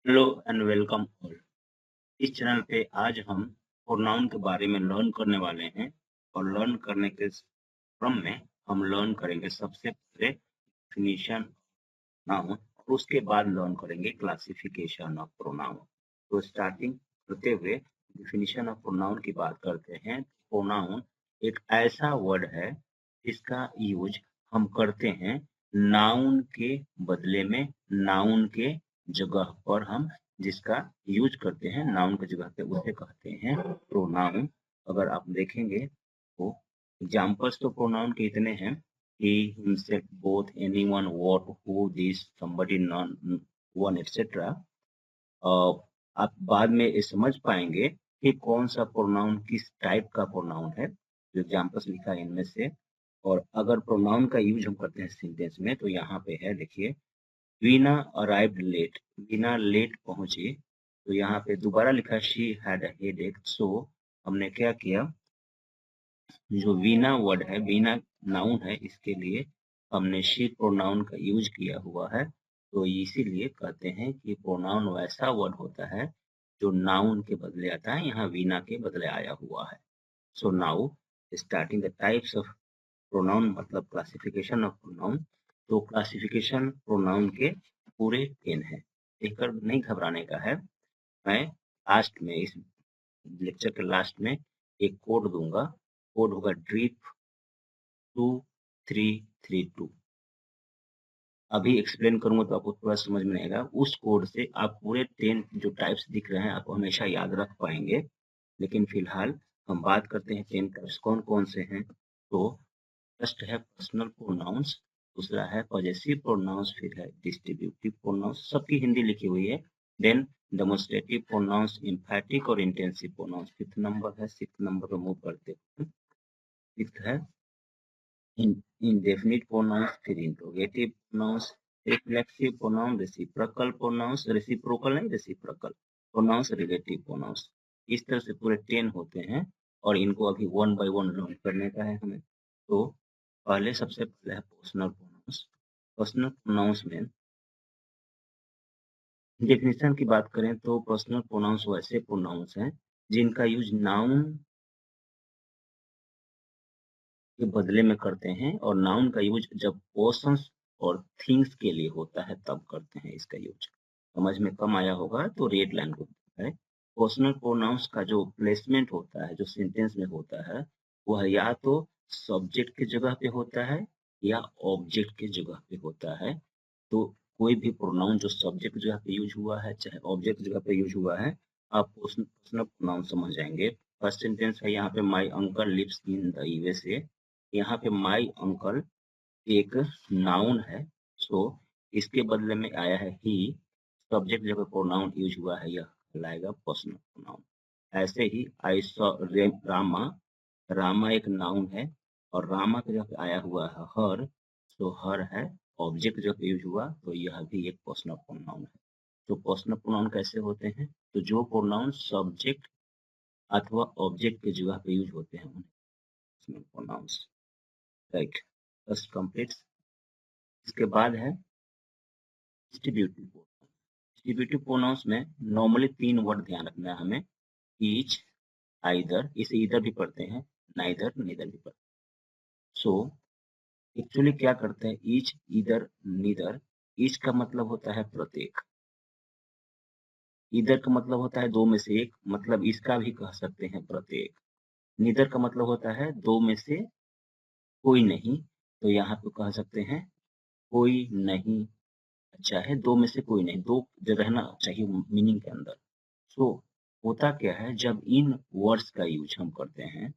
Hello and welcome all. इस channel पे आज हम प्रोनाउन के बारे में लर्न करने वाले हैं और लर्न करने के क्रम में हम लर्न करेंगे सबसे पहले डेफिनिशन नाउन और उसके बाद लर्न करेंगे क्लासिफिकेशन ऑफ प्रोनाउन। तो स्टार्टिंग करते हुए डेफिनिशन ऑफ प्रोनाउन की बात करते हैं। प्रोनाउन एक ऐसा वर्ड है जिसका यूज हम करते हैं नाउन के बदले में, नाउन के जगह पर हम जिसका यूज करते हैं नाउन की जगह पे उसे कहते हैं प्रोनाउन। अगर आप देखेंगे तो एग्जाम्पल्स तो प्रोनाउन के इतने हैं he, himself, both, anyone, what, who, this, somebody, none, one, etc. आप बाद में ये समझ पाएंगे कि कौन सा प्रोनाउन किस टाइप का प्रोनाउन है जो एग्जाम्पल्स लिखा है इनमें से। और अगर प्रोनाउन का यूज हम करते हैं सेंटेंस में तो यहाँ पे है, देखिए, Veena arrived late, Veena late पहुंची। तो यहाँ पे दोबारा लिखा she had a headache. So हमने क्या किया, जो वीना वर्ड है, वीना नाउन है, इसके लिए हमने शी प्रोनाउन का यूज किया हुआ है। तो इसीलिए कहते हैं कि प्रोनाउन वैसा वर्ड होता है जो नाउन के बदले आता है, यहाँ वीना के बदले आया हुआ है। So now starting the types of pronoun मतलब क्लासिफिकेशन ऑफ प्रोनाउन। तो क्लासिफिकेशन प्रोनाउन के पूरे 10 है, देखकर नहीं घबराने का है। मैं लास्ट में, इस लेक्चर के लास्ट में एक कोड दूंगा। कोड होगा ड्रीप 2332। अभी एक्सप्लेन करूंगा तो आपको थोड़ा समझ में आएगा। उस कोड से आप पूरे 10 जो टाइप्स दिख रहे हैं आप हमेशा याद रख पाएंगे। लेकिन फिलहाल हम बात करते हैं 10 टाइप्स कौन कौन से हैं। तो फर्स्ट है पर्सनल प्रोनाउंस, दूसरा है पॉजेसिव प्रोनाउंस, फिर है डिस्ट्रीब्यूटिव प्रोनाउंस, सबकी हिंदी लिखी हुई है। देन डेमोन्स्ट्रेटिव प्रोनाउंस, एम्फैटिक और इंटेंसिव प्रोनाउंस फिफ्थ नंबर है। सिक्स्थ नंबर पे मूव करते हैं। सिक्स्थ है indefinite pronouns, फिर interrogative pronouns, reflexive pronoun, reciprocal pronouns, reciprocal नहीं reciprocal pronouns, relative pronouns। इस तरह से पूरे 10 होते हैं और इनको अभी वन बाय वन लर्न करने का है हमें। तो पहले सबसे पहले है पर्सनल प्रोनाउंस। पर्सनल प्रोनाउंस में डेफिनेशन की बात करें तो पर्सनल प्रोनाउंस वैसे प्रोनाउंस हैं जिनका यूज नाउन के बदले में करते हैं और नाउन का यूज जब पर्सन्स और थिंग्स के लिए होता है तब करते हैं इसका यूज। समझ में कम आया होगा तो रेड लाइन को है। पर्सनल प्रोनाउंस का जो प्लेसमेंट होता है, जो सेंटेंस में होता है, वह या तो सब्जेक्ट की जगह पे होता है या ऑब्जेक्ट की जगह पे होता है। तो कोई भी प्रोनाउन जो सब्जेक्ट जगह पे यूज हुआ है चाहे ऑब्जेक्ट जगह पे यूज हुआ है, आप पर्सनल प्रोनाउन समझ जाएंगे। फर्स्ट सेंटेंस है यहाँ पे my uncle lives in the USA. यहाँ पे माई अंकल एक नाउन है। सो इसके बदले में आया है ही, सब्जेक्ट जगह प्रोनाउन यूज हुआ है, यह कहलाएगा पर्सनल प्रोनाउन। ऐसे ही आई सॉ रामा, रामा एक नाउन है और रामा की जगह पे आया हुआ है हर। सो हर है ऑब्जेक्ट जगह यूज हुआ तो यह भी एक पर्सनल प्रोनाउन है। तो पर्सनल प्रोनाउन कैसे होते हैं, तो जो प्रोनाउन सब्जेक्ट अथवा ऑब्जेक्ट की जगह पे यूज होते हैं उन्हें personal pronouns. Right, first complete. इसके बाद है डिस्ट्रीब्यूटिव प्रोनाउन। डिस्ट्रीब्यूटिव प्रोनाउंस में नॉर्मली 3 वर्ड ध्यान रखना है हमें, ईच, आइदर, इसे इधर भी पढ़ते हैं, नाइदर, नीदर भी पढ़ते हैं। सो एक्चुअली क्या करते हैं, ईच, ईदर, नीदर। ईच का मतलब होता है प्रत्येक, ईदर का मतलब होता है दो में से एक, मतलब इसका भी कह सकते हैं प्रत्येक। नीदर का मतलब होता है दो में से कोई नहीं, तो यहाँ पे कह सकते हैं कोई नहीं, अच्छा है, दो में से कोई नहीं, दो जो रहना चाहिए मीनिंग के अंदर। सो होता क्या है, जब इन वर्ड्स का यूज हम करते हैं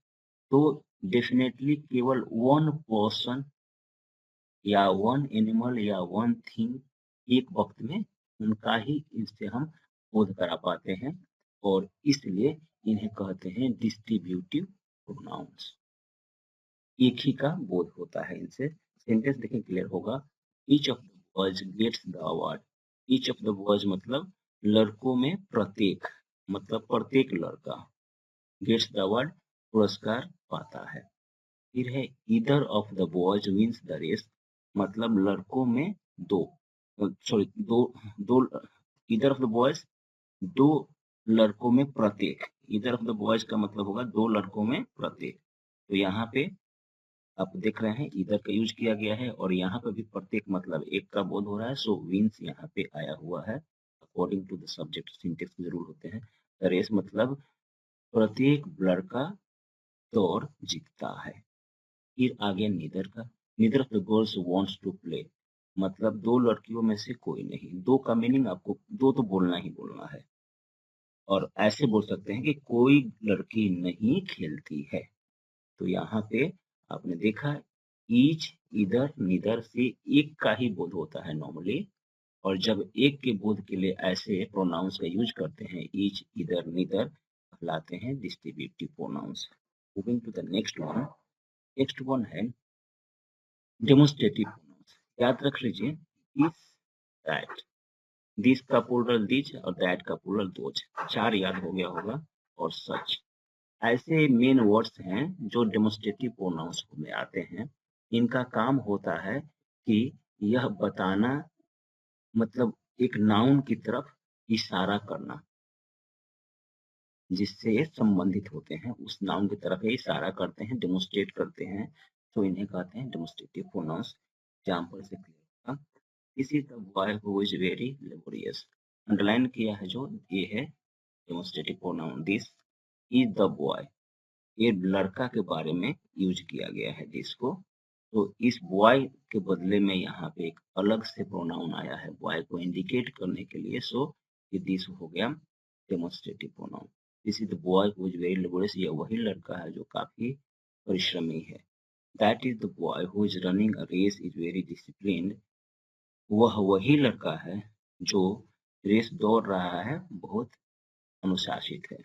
तो डेफिनेटली केवल वन पर्सन या वन एनिमल या वन थिंग एक वक्त में उनका ही इनसे हम बोध करा पाते हैं और इसलिए इन्हें कहते हैं डिस्ट्रीब्यूटिव प्रोनाउंस। एक ही का बोध होता है इनसे। सेंटेंस देखें क्लियर होगा। Each of the boys gets the award. Each of the boys मतलब लड़कों में प्रत्येक, मतलब प्रत्येक लड़का गेट्स द अवार्ड पुरस्कार पाता है। फिर है either of the boys wins the race, मतलब लड़कों में दो, सॉरी दो, दो ईदर ऑफ द बॉयज, दो लड़कों में प्रत्येक। ईदर ऑफ द बॉयज का मतलब होगा दो लड़कों में प्रत्येक। तो यहाँ पे आप देख रहे हैं ईदर का यूज किया गया है और यहाँ पे भी प्रत्येक मतलब एक का बोध हो रहा है, सो विंस यहाँ पे आया हुआ है। According to the subject syntax जरूर होते हैं। रेस मतलब प्रत्येक लड़का दौड़ जीतता है। फिर आगे नीदर का, neither of the girls wants to play, मतलब दो लड़कियों में से कोई नहीं। दो का मीनिंग आपको दो तो बोलना ही बोलना है, और ऐसे बोल सकते हैं कि कोई लड़की नहीं खेलती है। तो यहाँ पे आपने देखा ईच, इधर, नीदर से एक का ही बोध होता है नॉर्मली, और जब एक के बोध के लिए ऐसे प्रोनाउंस का यूज करते हैं ईच, इधर, नीदर, कहलाते हैं distributive pronouns. Moving to the next one. Next one है डेमोन्स्ट्रेटिव प्रोनाउंस। याद रख लीजिए दिस, दैट, दिस का प्लूरल दिज और दैट का प्लूरल दोज, चार याद हो गया होगा। और सच, ऐसे मेन वर्ड्स हैं जो डेमोन्स्ट्रेटिव प्रोनाउंस में आते हैं। इनका काम होता है कि यह बताना, मतलब एक नाउन की तरफ इशारा करना, जिससे संबंधित होते हैं उस नाउन की तरफ ये इशारा करते हैं, डेमोन्स्ट्रेट करते हैं, तो इन्हें कहते हैं डेमोन्स्ट्रेटिव प्रोनाउंस। एग्जांपल से क्लियर होगा, this is the boy who is very laborious. Underline किया है जो ये है demonstrative pronoun. This is the boy, ये लड़का के बारे में यूज किया गया है दिस को। तो इस बॉय के बदले में यहाँ पे एक अलग से प्रोनाउन आया है बॉय को इंडिकेट करने के लिए, सो ये दिस हो गया demonstrative pronoun. This is the boy who is very laborious, ये वही लड़का है जो काफी परिश्रमी है। That is the boy who is running a race is very disciplined, वह वही लड़का है जो रेस दौड़ रहा है बहुत अनुशासित है।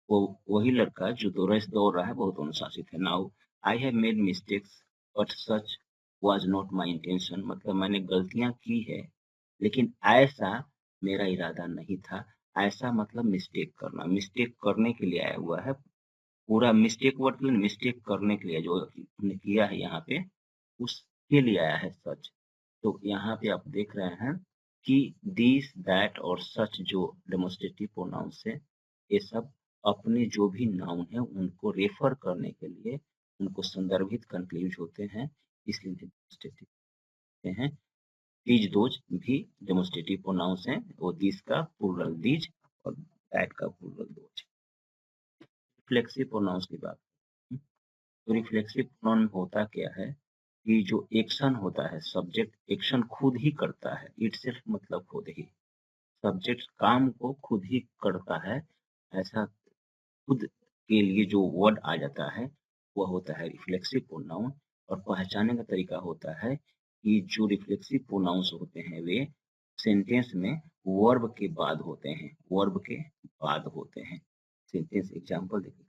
वो वही लड़का जो दो रेस दौड़ रहा है बहुत अनुशासित है। Now I have made mistakes but such was not my intention, मतलब मैंने गलतियां की है लेकिन ऐसा मेरा इरादा नहीं था। ऐसा मतलब मिस्टेक करना, मिस्टेक करने के लिए आया हुआ है। पूरा मिस्टेक वर्ड मिस्टेक करने के लिए जो हमने किया है यहाँ पे उसके लिए आया है सच। तो यहाँ पे आप देख रहे हैं कि दिस, दैट और सच जो डेमोन्स्ट्रेटिव प्रोनाउंस है, ये सब अपने जो भी नाउन है उनको रेफर करने के लिए, उनको संदर्भित करने के लिए यूज होते हैं, इसलिए डेमोन्स्ट्रेटिव कहते हैं। दीज दोज भी डेमोन्स्ट्रेटिव प्रोनाउंस हैं, वो दिस का प्लूरल दीज और दैट का प्लूरल दोज। रिफ्लेक्सिव प्रोनाउंस की बात, तो रिफ्लेक्सिव प्रोनाउन में होता क्या है कि जो एक्शन होता है, सब्जेक्ट एक्शन खुद ही करता है, इटसेल्फ मतलब खुद ही, सब्जेक्ट काम को खुद ही करता है, ऐसा खुद के लिए जो वर्ड आ जाता है वह होता है रिफ्लेक्सिव प्रोनाउन। और पहचानने का तरीका होता है कि जो रिफ्लेक्सिव प्रोनाउंस होते हैं वे सेंटेंस में वर्ब के बाद होते हैं, वर्ब के बाद होते हैं। सेंटेंस एग्जांपल देखिए,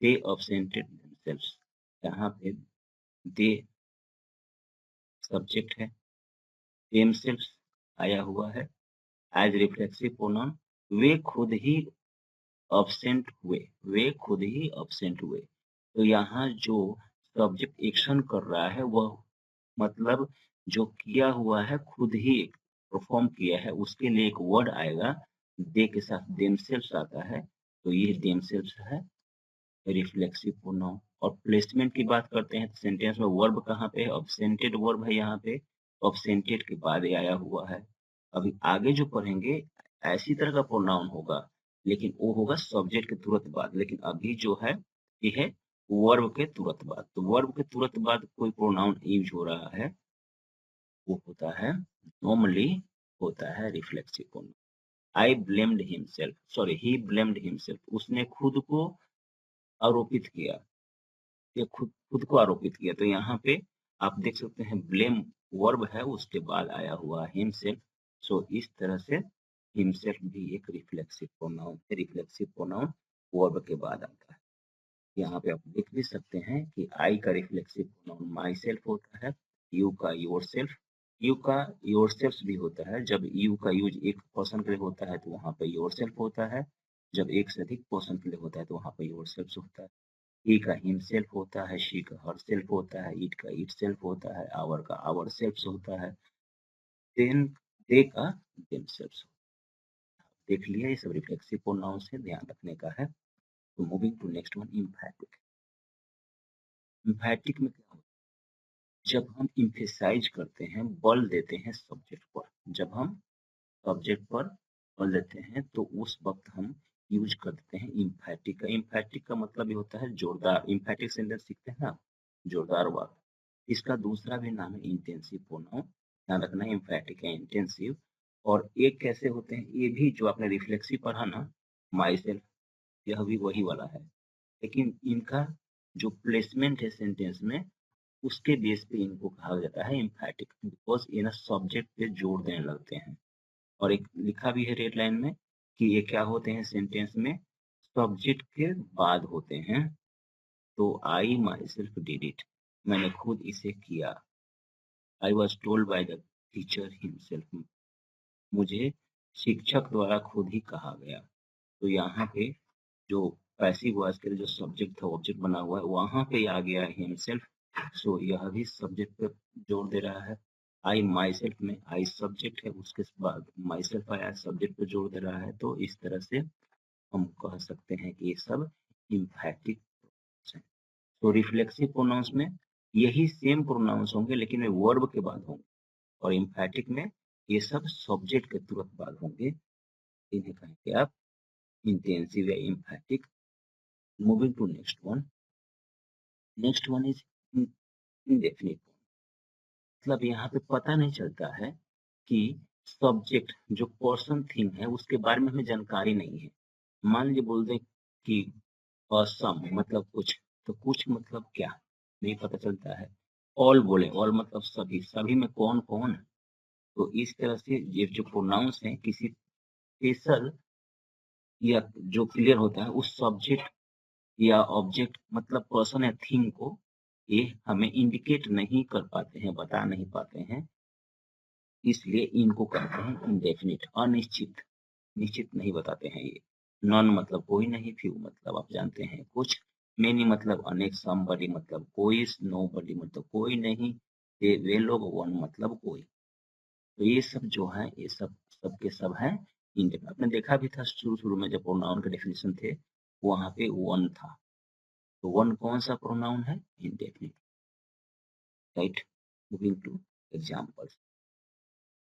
दे absented themselves, यहाँ पे दे सब्जेक्ट है, themselves आया हुआ है एज रिफ्लेक्सिव प्रोनाउन। वे खुद ही absent हुए, वे खुद ही absent हुए। तो यहाँ जो सब्जेक्ट एक्शन कर रहा है वह मतलब जो किया हुआ है खुद ही परफॉर्म किया है, उसके लिए एक वर्ड आएगा, दे के साथ themselves आता है, तो ये themselves है रिफ्लेक्सिव प्रोनाउन। और प्लेसमेंट की बात करते हैं तो सेंटेंस में वर्ब कहाँ पे है, अब्सेंटेड वर्ब है यहाँ पे, अब्सेंटेड के बाद ये आया हुआ है। अभी आगे जो पढ़ेंगे ऐसी तरह का प्रोनाउन होगा, लेकिन वो होगा सब्जेक्ट के तुरंत बाद, लेकिन अभी जो है ये है वर्ब के तुरंत बाद। तो वर्ब के तुरंत बाद कोई प्रोनाउन यूज हो रहा है वो होता है नॉर्मली होता है रिफ्लेक्सिव प्रोनाउन। आई ब्लेम्ड हिमसेल्फ, सॉरी ही ब्लेम्ड हिमसेल्फ, उसने खुद को आरोपित किया, ये खुद खुद को आरोपित किया। तो यहाँ पे आप देख सकते हैं ब्लेम वर्ब है उसके बाद आया हुआ हिमसेल्फ, सो इस तरह से हिमसेल्फ भी एक रिफ्लेक्सिव प्रोनाउन है। रिफ्लेक्सिव प्रोनाउन वर्ब के बाद आता है। यहाँ पे आप देख भी सकते हैं कि आई का रिफ्लेक्सिव प्रोनाउन माई सेल्फ होता है, यू का योर सेल्फ, यू का योर सेल्फ भी होता है। जब यू का यूज एक पर्सन के लिए होता है तो वहाँ पे योर सेल्फ होता है, जब एक से अधिक पर्सन के लिए होता है तो वहाँ पे योर सेल्फ होता है। ही का हिमसेल्फ होता है, शी का हरसेल्फ होता है, इट का इटसेल्फ होता है, आवर का आवर सेल्फ होता है। देन दे का देमसेल्व्स। देख लिया, ये सब रिफ्लेक्सिव प्रोनाउंस है, ध्यान रखने का है। तो moving to next one, emphatic. Emphatic में क्या होता है, जब हम इम्फेसाइज करते हैं, बल देते हैं सब्जेक्ट पर, जब हम सब्जेक्ट पर बल देते हैं तो उस वक्त हम यूज करते हैं एम्फैटिक का। एम्फैटिक का मतलब ये होता है जोरदार। एम्फैटिक सेंटेंस सीखते हैं ना, जोरदार वाक्य। इसका दूसरा भी नाम है इंटेंसिव प्रोनाउन, ध्यान रखना, एम्फैटिक है, इंटेंसिव। और एक कैसे होते हैं, ये भी जो आपने रिफ्लेक्सिव पढ़ा ना, माई सेल्फ, यह भी वही वाला है, लेकिन इनका जो प्लेसमेंट है सेंटेंस में, उसके बेस पे इनको कहा जाता है एम्फैटिक, बिकॉज ये ना सब्जेक्ट पे जोर देने लगते हैं। और एक लिखा भी है रेड लाइन में कि ये क्या होते हैं, सेंटेंस में सब्जेक्ट के बाद होते हैं। तो आई माई सेल्फ डिड इट, मैंने खुद इसे किया। I was told by the teacher himself, मुझे शिक्षक द्वारा खुद ही कहा गया। तो यहाँ पे जो पैसिव वॉइस के लिए जो सब्जेक्ट था, ऑब्जेक्ट बना हुआ है, वहां पे आ गया है हिमसेल्फ। सो यह भी सब्जेक्ट पे जोर दे रहा है। आई माई सेल्फ में आई सब्जेक्ट है, उसके बाद माई सेल्फ आया, सब्जेक्ट पे जोर दे रहा है। तो इस तरह से हम कह सकते हैं कि ये सब इम्फैटिक है। तो रिफ्लेक्सिव प्रोनाउंस में यही सेम प्रोनाउंस होंगे, लेकिन वे वर्ब के बाद होंगे। और इम्फैटिक में ये सब सब्जेक्ट के तुरंत बाद होंगे। इन्हें कहेंगे आप इंटेंसिव या emphatic. Moving to next one, next one is indefinite. मतलब यहाँ पे पता नहीं चलता है कि सब्जेक्ट जो पर्सन थिंग है उसके बारे में हमें जानकारी नहीं है। मान लीजिए बोल दें कि सम मतलब कुछ, तो कुछ मतलब क्या नहीं पता चलता है। ऑल बोले, ऑल मतलब सभी, सभी में कौन कौन है। तो इस तरह से ये जो प्रोनाउंस है किसी स्पेशल या जो क्लियर होता है उस सब्जेक्ट या ऑब्जेक्ट मतलब पर्सन या थिंग को ये हमें इंडिकेट नहीं कर पाते हैं, बता नहीं पाते हैं। इसलिए इनको कहते हैं इंडेफिनिट, अनिश्चित, निश्चित नहीं बताते हैं ये। नॉन मतलब कोई नहीं, फ्यू मतलब आप जानते हैं कुछ, मेनी मतलब अनेक, समबडी मतलब कोई, नोबडी मतलब कोई नहीं, वे लोग, वन मतलब कोई। तो ये सब जो है, ये सब के सब है इंडेफिनिट। आपने देखा भी था शुरू में जब प्रोनाउन के डेफिनेशन थे, वहां पे वन था। तो वन कौन सा प्रोनाउन है, indefinite, right. Moving to examples,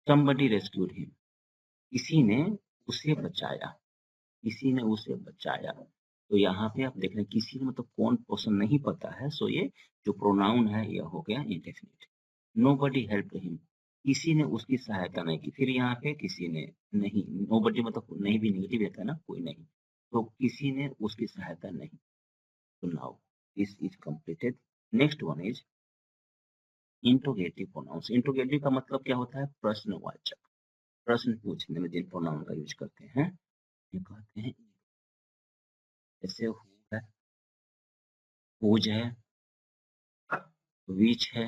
somebody rescued him, किसी ने उसे बचाया, किसी ने उसे बचाया। तो यहाँ पे आप देख रहे हैं किसी ने मतलब कौन पर्सन नहीं पता है, सो ये जो प्रोनाउन है यह हो गया इंडेफिनिट। नोबडी हेल्प्ड हिम, किसी ने उसकी सहायता नहीं की। फिर यहाँ पे किसी ने नहीं, नोबडी मतलब नहीं भी नेगेटिव रहता है ना, कोई नहीं, तो किसी ने उसकी सहायता नहीं। तो now this is completed. Next one is interrogative pronounce. Interrogative का मतलब क्या होता है, प्रश्नवाचक, प्रश्न पूछने में जिन प्रोनाउन का यूज करते हैं ये कहते हैं। जैसे हु है, हुज है, विच है,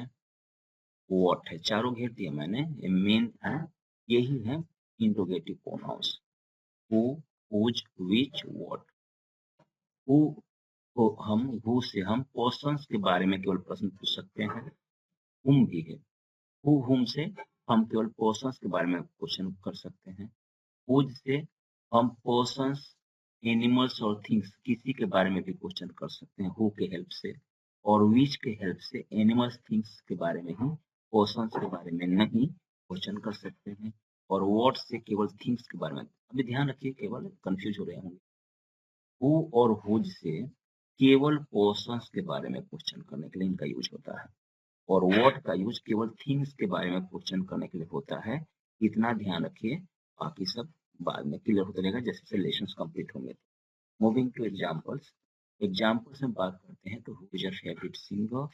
व्हाट है, चारों घेर दिया मैंने, ये मेन है, यही है interrogative pronouns. Who, whose, which, what. Who को हम, हु से हम पर्सन्स के बारे में केवल प्रश्न पूछ सकते हैं। हुम भी है, हु हुम से हम केवल पर्सन्स के बारे में क्वेश्चन कर सकते हैं। हुज से हम पर्सन्स, एनिमल्स और थिंग्स किसी के बारे में भी क्वेश्चन कर सकते हैं हु के हेल्प से। और विच के हेल्प से एनिमल्स थिंग्स के बारे में ही, पर्सन्स के बारे में नहीं क्वेश्चन कर सकते हैं। और व्हाट से केवल थिंग्स के बारे में। अभी ध्यान रखिए, केवल कंफ्यूज हो रहे होंगे। हु और हुज से केवल पर्सन्स के बारे में क्वेश्चन करने के लिए इनका यूज होता है। और व्हाट का यूज केवल थिंग्स के बारे में क्वेश्चन करने के लिए होता है। इतना ध्यान रखिए, बाकी सब बाद में क्लियर होता रहेगा जैसे जैसे लेसन्स कंप्लीट होंगे। मूविंग टू एग्जांपल्स, एग्जांपल्स में बात करते हैं तो who is your favourite singer,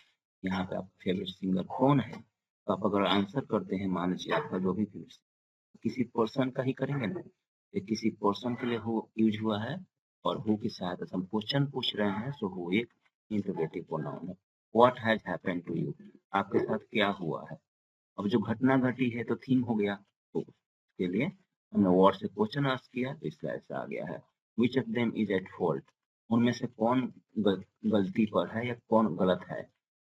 यहाँ पे आपका फेवरेट सिंगर कौन है। तो आप अगर आंसर करते हैं, मान लीजिए आपका जो भी फेवरेट, किसी पर्सन का ही करेंगे ना, ये किसी पर्सन के लिए हु यूज हुआ है। और हु की सहायता से हम क्वेश्चन पूछ रहे हैं, सो हु एक इंटरोगेटिव प्रोनाउन है। What has happened to you, आपके साथ क्या हुआ है। अब जो घटना घटी है तो थीम हो गया, तो उसके लिए हमने व्हाट से क्वेश्चन आस्क किया, तो इसका ऐसा आ गया है। Which of them is at fault, उनमें से कौन गलती पर है या कौन गलत है।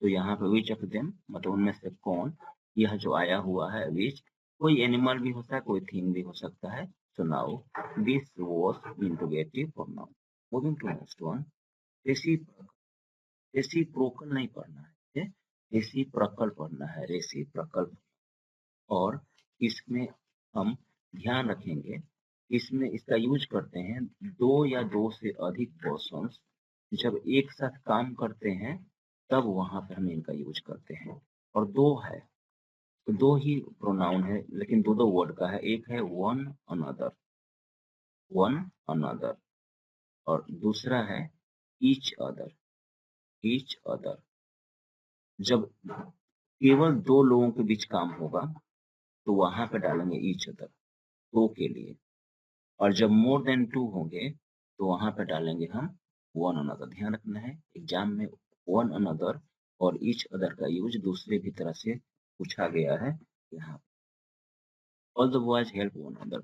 तो यहाँ पे विच ऑफ देम मतलब उनमें से कौन, यह जो आया हुआ है विच, कोई एनिमल भी होता है, कोई थिंग भी हो सकता है। So now this was interrogative pronoun. Moving to next one, reciprocal नहीं पढ़ना है, रेसिप्रोकल पढ़ना है, रेसिप्रोकल। और इसमें हम ध्यान रखेंगे, इसमें इसका यूज करते हैं दो या दो से अधिक पर्सन्स जब एक साथ काम करते हैं तब वहां पर हम इनका यूज करते हैं। और दो है तो दो ही प्रोनाउन है, लेकिन दो दो वर्ड का है। एक है वन अनदर, वन अनदर, और दूसरा है ईच अदर, ईच अदर। जब केवल दो लोगों के बीच काम होगा तो वहां पे डालेंगे ईच अदर, दो के लिए। और जब मोर देन टू होंगे तो वहां पे डालेंगे हम वन अनदर। ध्यान रखना है, एग्जाम में वन अनदर और ईच अदर का यूज दूसरे भी तरह से पूछा गया है। यहाँ all the boys help one another,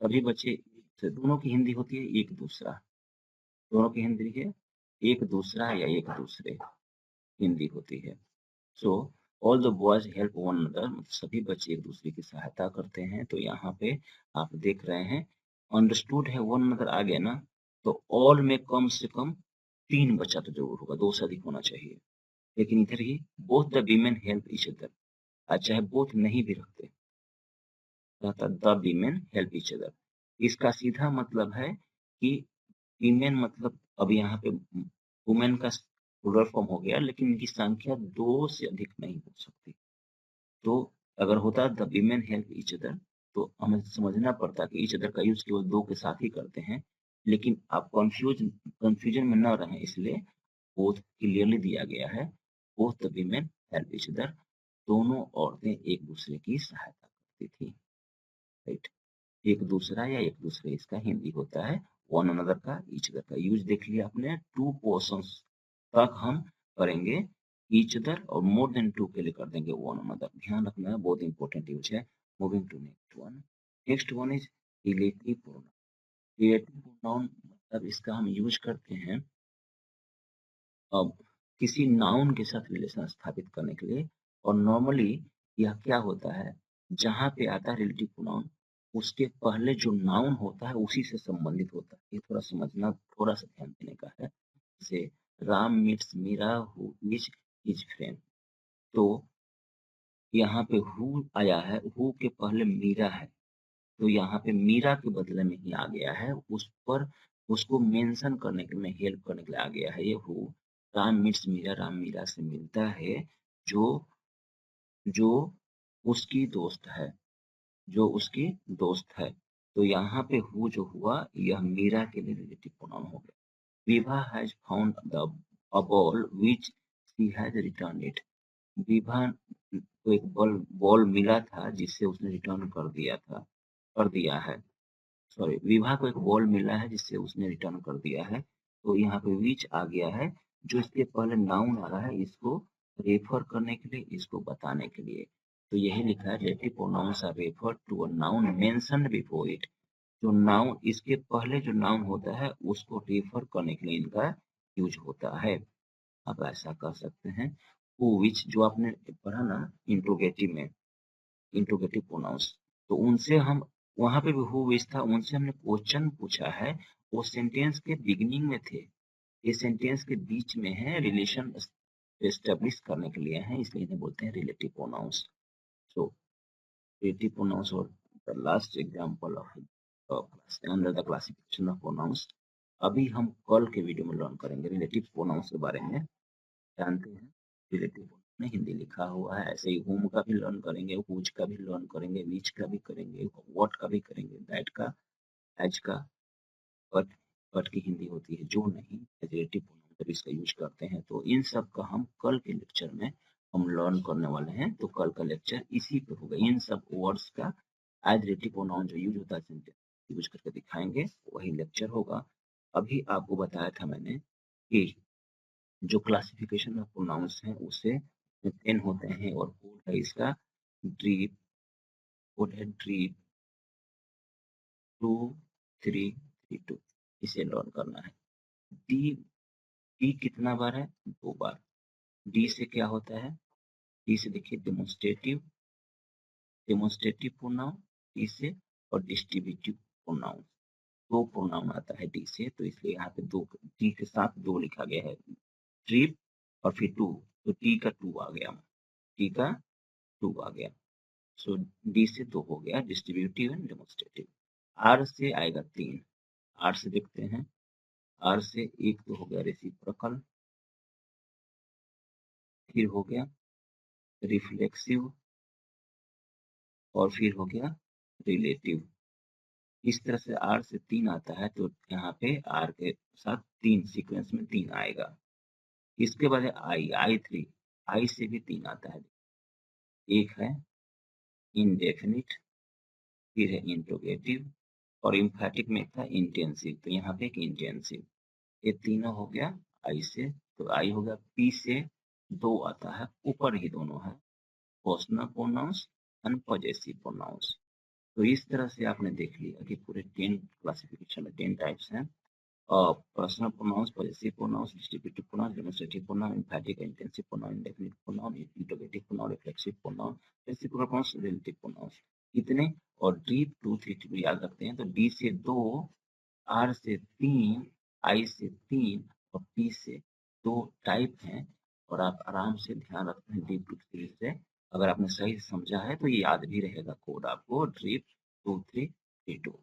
सभी बच्चे से, दोनों की हिंदी होती है एक दूसरा, दोनों की हिंदी है एक दूसरा या एक दूसरे हिंदी होती है। So all the boys help one another, मतलब सभी बच्चे एक दूसरे की सहायता करते हैं। तो यहाँ पे आप देख रहे हैं अंडरस्टूड है, वन अनदर आ गया ना, तो ऑल में कम से कम तीन बच्चा तो जरूर होगा, दो से अधिक होना चाहिए। लेकिन इधर ही both the women help each other, चाहे बोथ नहीं भी रखते, the women help each other. इसका सीधा मतलब है कि वीमेन मतलब, अब यहाँ पे वुमेन का प्लूरल फॉर्म हो गया, लेकिन इनकी संख्या दो से अधिक नहीं हो सकती। तो अगर होता the women help each other तो हमें समझना पड़ता कि ईच अदर का यूज केवल दो के साथ ही करते हैं। लेकिन आप कंफ्यूजन में न रहें, इसलिए बोथ क्लियरली दिया गया है, both the women help each other, दोनों औरतें एक दूसरे की सहायता करती थी। राइट, एक दूसरा या एक दूसरे, इसका हिंदी होता है वन अनदर का, ईच अदर का यूज देख लिया आपने। टू पर्सन्स तक हम करेंगे ईच अदर, और मोर देन टू के लिए कर देंगे वन अनदर। ध्यान रखना है, बहुत इंपॉर्टेंट यूज है। Moving to next one, next one is relative pronoun. Relative pronoun मतलब इसका हम यूज करते हैं अब किसी नाउन के साथ रिलेशन स्थापित करने के लिए। और नॉर्मली यह क्या होता है, जहाँ पे आता है रिलेटिव प्रोनाउन, उसके पहले जो नाउन होता है उसी से संबंधित होता है। ये थोड़ा समझना, थोड़ा सा ध्यान देने का है। जैसे Ram meets Meera who is his friend, तो यहाँ पे हु आया है, हु के पहले मीरा है, तो यहाँ पे मीरा के बदले में ही आ गया है, उस पर उसको मेंशन करने के लिए, हेल्प करने के लिए आ गया है ये हु। राम मीट्स मीरा, राम मीरा से मिलता है, जो जो उसकी दोस्त है, जो उसकी दोस्त है। तो यहाँ पे हु जो हुआ, यह मीरा के लिए रिलेटिव प्रोनाउन हो गया। Vibha has found the a ball which she has return it. Vibha को एक बॉल मिला था जिसे उसने रिटर्न कर दिया था, कर दिया है। सॉरी, विभा को एक बॉल मिला है जिससे उसने रिटर्न कर दिया है। तो यहाँ पे विच आ गया है, जो इसके पहले नाउन आ रहा है, इसको रेफर करने के लिए, इसको बताने के लिए। तो यही लिखा है, relative pronouns are refer to a noun mentioned before it. जो नाउन, इसके पहले जो नाउन होता है उसको रेफर करने के लिए इनका यूज होता है। आप ऐसा कर सकते हैं, हु विच जो आपने पढ़ा ना इंट्रोगेटिव में, इंट्रोगेटिव प्रोनाउंस, तो उनसे हम, वहां पे भी हु विच था, उनसे हमने क्वेश्चन पूछा है, वो सेंटेंस के बिगिनिंग में थे, ये सेंटेंस के बीच में है, रिलेशन एस्टेब्लिश करने के लिए है, इसलिए इन्हें बोलते हैं relative pronouns. So relative pronouns और the last example of under the classification of pronouns. अभी हम कल के वीडियो में लर्न करेंगे रिलेटिव प्रोनाउंस के बारे में। जानते हैं रिलेटिव में हिंदी लिखा हुआ है, ऐसे ही होम का भी लर्न करेंगे, हुज का भी लर्न करेंगे, विच का भी करेंगे, व्हाट का भी करेंगे, दैट का, एज का, बट बट की हिंदी होती है जो नहीं, रिलेटिव प्रोनाउन जब इसका यूज करते हैं। तो इन सब का हम कल के लेक्चर में हम लर्न करने वाले हैं। तो कल का लेक्चर इसी पे होगा, इन सब वर्ड्स का एज रिलेटिव प्रोनाउन जो यूज होता है सेंटेंस यूज करके दिखाएंगे, वही लेक्चर होगा। अभी आपको बताया था मैंने कि जो क्लासिफिकेशन ऑफ प्रोनाउंस हैं उसे 10 होते हैं, और कोड है इसका ड्रीप, कोड है ड्रीप 2332, इसे लर्न करना है। डी, डी कितना बार है, 2 बार। डी से क्या होता है, डी से देखिए डेमोन्स्ट्रेटिव, डेमोन्स्ट्रेटिव प्रोनाउन डी से और डिस्ट्रीब्यूटिव प्रोनाउन, दो प्रोनाउन आता है डी से, तो इसलिए यहाँ पे दो, डी के साथ दो लिखा गया है, ट्रिप और फिर टू, तो टी का टू आ गया, टी का टू आ गया। सो डी से दो हो गया, डिस्ट्रीब्यूटिव एंड डेमोन्स्ट्रेटिव। आर से आएगा तीन, आर से देखते हैं, आर से एक तो हो गया रेसिप्रोकल, फिर हो गया रिफ्लेक्सिव और फिर हो गया रिलेटिव। इस तरह से आर से तीन आता है, तो यहाँ पे आर के साथ तीन सीक्वेंस में तीन आएगा। इसके बाद आई थ्री, आई से भी तीन आता है, एक है इंडेफिनिट, फिर है इंट्रोगेटिव और इम्फैटिक में था इंटेंसिव, तो यहाँ पे एक इंटेंसिव। ये तीनों हो गया आई से, तो आई हो गया। पी से दो आता है, ऊपर ही दोनों है, personal pronouns and possessive pronouns. तो इस तरह से आपने देख लिया कि पूरे 10 क्लासिफिकेशन में 10 टाइप्स हैं, personal pronouns, possessive pronouns, distributive pronouns, demonstrative pronoun, emphatic, intensive pronoun, indefinite pronoun, interrogative pronoun, reflexive pronoun, reciprocal pronouns, relative pronouns, इतने। और डी 2 3 याद रखते हैं, तो डी से दो, आर से तीन, आई से तीन और पी से दो टाइप हैं। और आप आराम से ध्यान रखते हैं डीप 2 3 से, अगर आपने सही से समझा है तो ये याद भी रहेगा कोड आपको, ड्रिप 2 3 3 2।